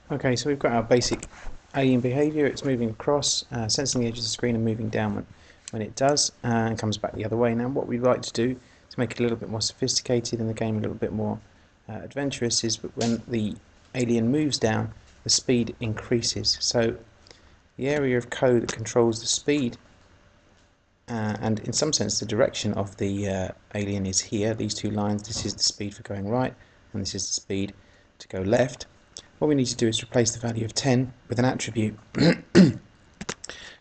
Okay, so we've got our basic alien behavior. It's moving across, sensing the edge of the screen and moving down when it does, and comes back the other way. Now what we'd like to do to make it a little bit more sophisticated and the game a little bit more adventurous is when the alien moves down, the speed increases. So the area of code that controls the speed and in some sense the direction of the alien is here. These two lines, this is the speed for going right and this is the speed to go left. What we need to do is replace the value of 10 with an attribute.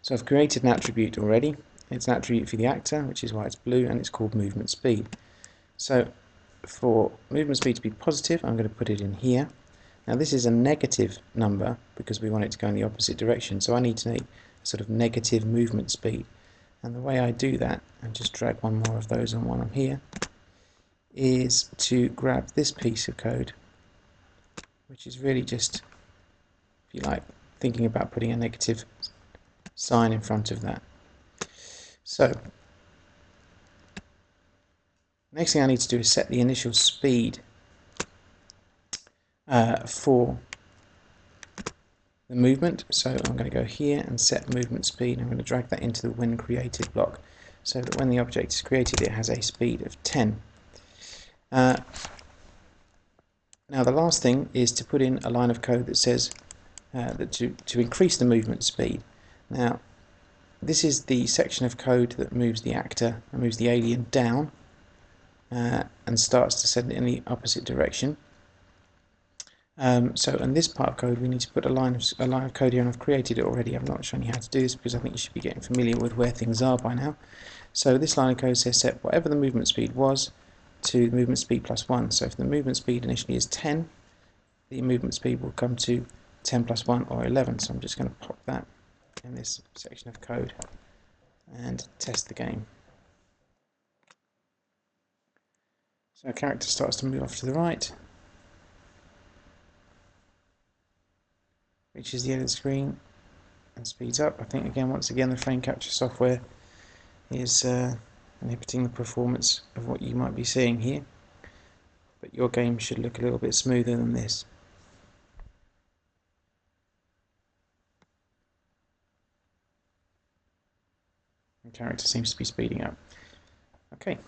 So I've created an attribute already. It's an attribute for the actor, which is why it's blue, and it's called movement speed. So for movement speed to be positive, I'm going to put it in here. Now this is a negative number because we want it to go in the opposite direction, so I need to make a sort of negative movement speed. And the way I do that, and just drag one more of those on while I'm here, is to grab this piece of code, which is really just, if you like, thinking about putting a negative sign in front of that. So next thing I need to do is set the initial speed for the movement. So I'm going to go here and set movement speed. I'm going to drag that into the when created block so that when the object is created it has a speed of 10. Now the last thing is to put in a line of code that says that to increase the movement speed. Now this is the section of code that moves the actor and moves the alien down and starts to send it in the opposite direction. So in this part of code we need to put a line of code here, and I've created it already. I've not shown you how to do this because I think you should be getting familiar with where things are by now. So this line of code says set whatever the movement speed was to the movement speed plus 1. So if the movement speed initially is 10, the movement speed will come to 10 plus 1 or 11. So I'm just going to pop that in this section of code and test the game. So our character starts to move off to the right, reaches the end of the screen and speeds up. I think again, once again, the frame capture software is inhibiting the performance of what you might be seeing here, but your game should look a little bit smoother than this. The character seems to be speeding up. Okay.